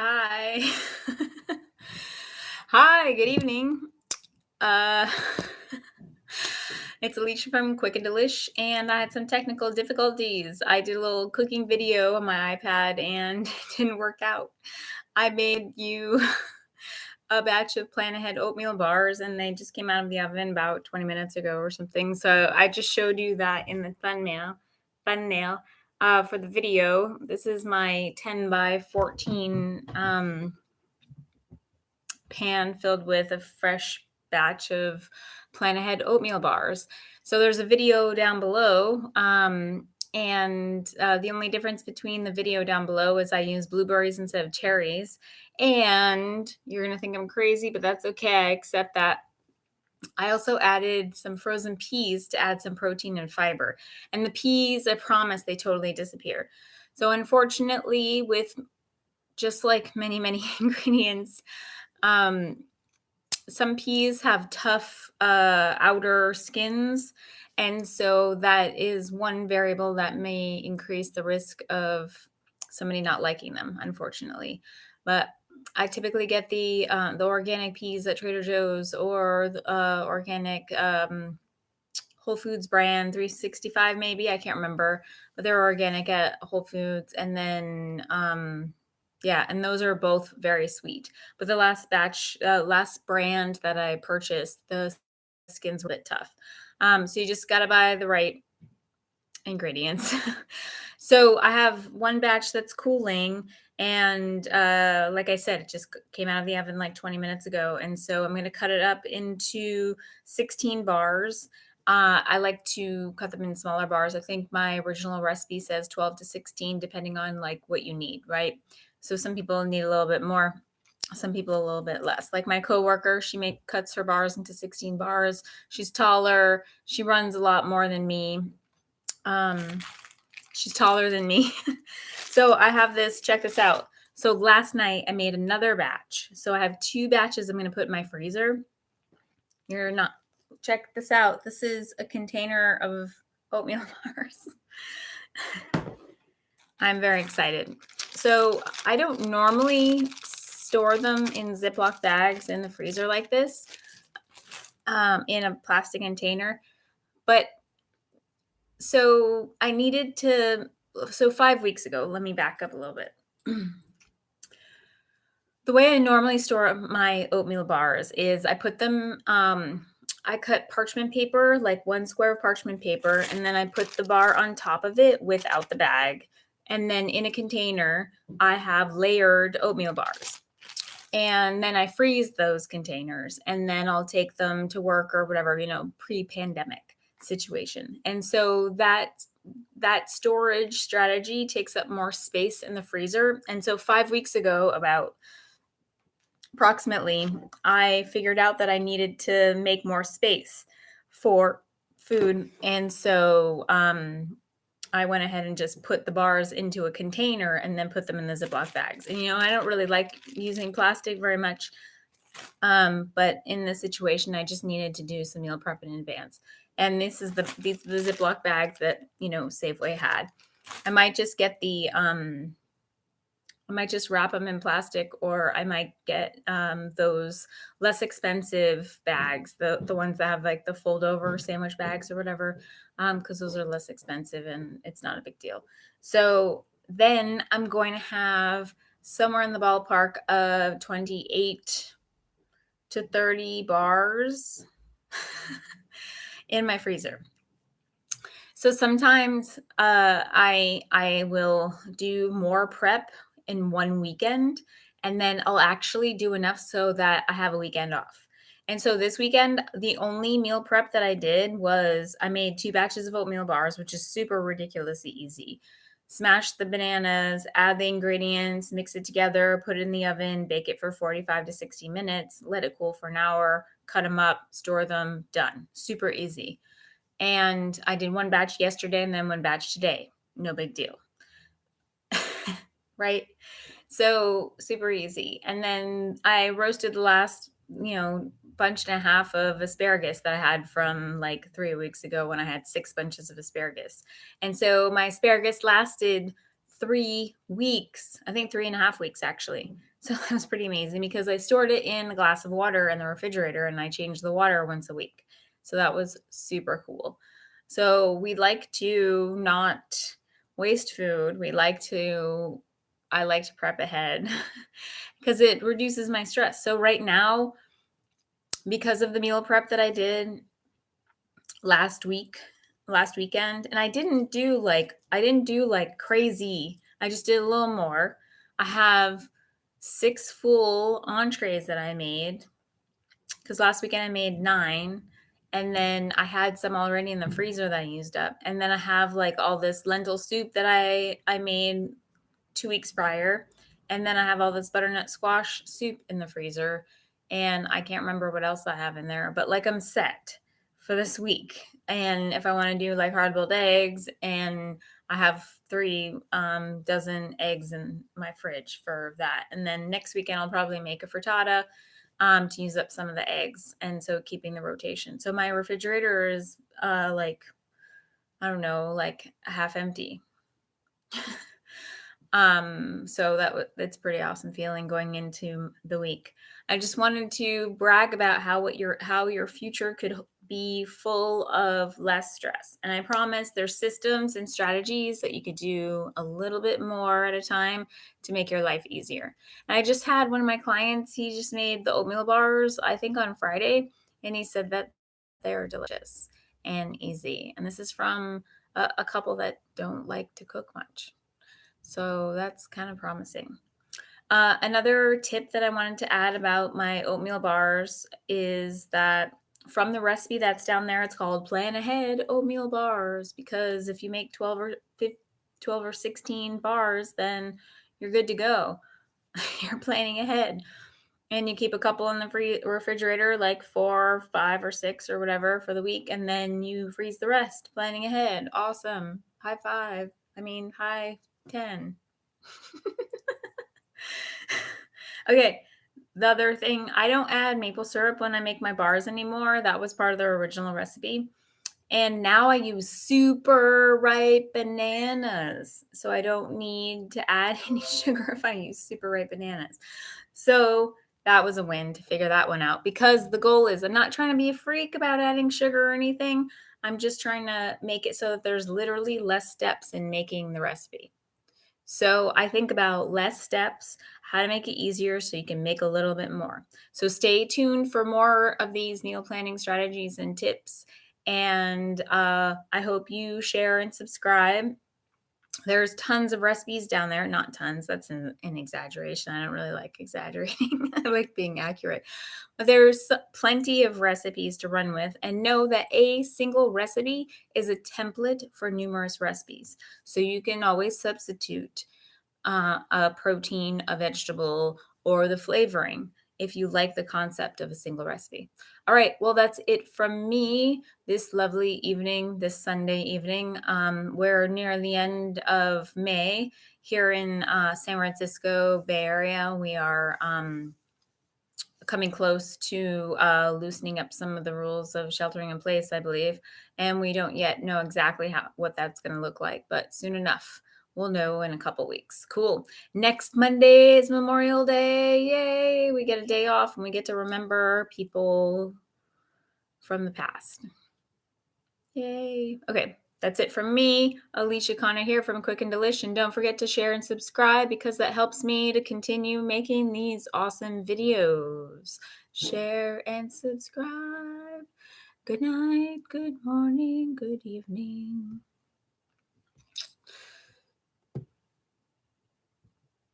Hi. Hi, good evening. Uh, it's Alicia from Quick and Delish, and I had some technical difficulties. I did a little cooking video on my iPad and it didn't work out. I made you a batch of Plan Ahead oatmeal bars, and they just came out of the oven about 20 minutes ago or something. So I just showed you that in the thumbnail for the video. This is my 10 by 14 pan filled with a fresh batch of Plan Ahead oatmeal bars. So there's a video down below. And the only difference between the video down below is I use blueberries instead of cherries. And you're going to think I'm crazy, but that's okay. I accept that. I also added some frozen peas to add some protein and fiber. And the peas, I promise, they totally disappear. So, unfortunately, with just like many ingredients, um, some peas have tough outer skins. And so that is one variable that may increase the risk of somebody not liking them, unfortunately. But I typically get the organic peas at Trader Joe's or the organic Whole Foods brand 365, maybe. I can't remember, but they're organic at Whole Foods. And then yeah, and those are both very sweet. But the last brand that I purchased, the skins were a bit tough. So you just got to buy the right ingredients. So I have one batch that's cooling, and like I said, it just came out of the oven like 20 minutes ago. And so I'm going to cut it up into 16 bars. I like to cut them in smaller bars. I think my original recipe says 12 to 16, depending on like what you need, right? So some people need a little bit more, some people a little bit less. Like my coworker, she cuts her bars into 16 bars. She's taller. She runs a lot more than me. Um, she's taller than me. So I have this, check this out. So last night I made another batch. So I have two batches I'm going to put in my freezer. You're not, check this out. This is a container of oatmeal bars. I'm very excited. So I don't normally store them in Ziploc bags in the freezer like this, in a plastic container. But so I needed to, so 5 weeks ago, let me back up a little bit. The way I normally store my oatmeal bars is I put them, I cut parchment paper, like 1 square of parchment paper, and then I put the bar on top of it without the bag. And then in a container, I have layered oatmeal bars. And then I freeze those containers, and then I'll take them to work or whatever, pre-pandemic situation. And so that storage strategy takes up more space in the freezer. And so 5 weeks ago, about approximately, I figured out that I needed to make more space for food. And so I went ahead and just put the bars into a container and then put them in the Ziploc bags. And, I don't really like using plastic very much. But in this situation, I just needed to do some meal prep in advance. And this is the Ziploc bags that, Safeway had. I might just get I might just wrap them in plastic, or I might get those less expensive bags, the ones that have like the fold over sandwich bags or whatever, because those are less expensive and it's not a big deal. So then I'm going to have somewhere in the ballpark of 28 to 30 bars in my freezer. So sometimes I will do more prep in one weekend, and then I'll actually do enough so that I have a weekend off. And so this weekend, the only meal prep that I did was I made 2 batches of oatmeal bars, which is super ridiculously easy. Smash the bananas, add the ingredients, mix it together, put it in the oven, bake it for 45 to 60 minutes, let it cool for an hour, cut them up, store them, done. Super easy. And I did one batch yesterday and then one batch today. No big deal. Right? So super easy. And then I roasted the last, bunch and a half of asparagus that I had from like 3 weeks ago when I had 6 bunches of asparagus. And so my asparagus lasted 3 weeks, I think 3.5 weeks actually. So that was pretty amazing because I stored it in a glass of water in the refrigerator and I changed the water once a week. So that was super cool. So we like to not waste food. I like to prep ahead because it reduces my stress. So right now, because of the meal prep that I did last week, last weekend, and I didn't do like crazy. I just did a little more. I have 6 full entrees that I made because last weekend I made 9, and then I had some already in the freezer that I used up, and then I have, like, all this lentil soup that I made 2 weeks prior, and then I have all this butternut squash soup in the freezer, and I can't remember what else I have in there, but, like, I'm set for this week, and if I wanna do, like, hard-boiled eggs, and I have 3, dozen eggs in my fridge for that, and then next weekend, I'll probably make a frittata, to use up some of the eggs, and so keeping the rotation. So my refrigerator is, like, I don't know, like, half empty. So that's pretty awesome feeling going into the week. I just wanted to brag about how your future could be full of less stress. And I promise there's systems and strategies that you could do a little bit more at a time to make your life easier. And I just had one of my clients, he just made the oatmeal bars, I think on Friday, and he said that they're delicious and easy. And this is from a couple that don't like to cook much. So that's kind of promising. Another tip that I wanted to add about my oatmeal bars is that from the recipe that's down there, it's called Plan Ahead Oatmeal Bars because if you make 12 or 16 bars, then you're good to go. You're planning ahead. And you keep a couple in the refrigerator, like 4, 5, or 6 or whatever for the week, and then you freeze the rest, planning ahead. Awesome. High five. I mean, high 10. Okay, the other thing, I don't add maple syrup when I make my bars anymore. That was part of the original recipe. And now I use super ripe bananas. So I don't need to add any sugar if I use super ripe bananas. So that was a win to figure that one out because the goal is I'm not trying to be a freak about adding sugar or anything. I'm just trying to make it so that there's literally less steps in making the recipe. So I think about less steps, how to make it easier so you can make a little bit more. So stay tuned for more of these meal planning strategies and tips. And I hope you share and subscribe. There's tons of recipes down there. Not tons, that's an exaggeration. I don't really like exaggerating. I like being accurate. But there's plenty of recipes to run with, and know that a single recipe is a template for numerous recipes. So you can always substitute a protein, a vegetable, or the flavoring if you like the concept of a single recipe. All right, well, that's it from me this lovely evening, this Sunday evening. We're near the end of May here in San Francisco Bay Area. We are coming close to loosening up some of the rules of sheltering in place, I believe, and we don't yet know exactly what that's going to look like, but soon enough. We'll know in a couple weeks. Cool. Next Monday is Memorial Day. Yay. We get a day off and we get to remember people from the past. Yay. Okay. That's it from me, Alicia Connor here from Quick and Delish. And don't forget to share and subscribe because that helps me to continue making these awesome videos. Share and subscribe. Good night, good morning, good evening.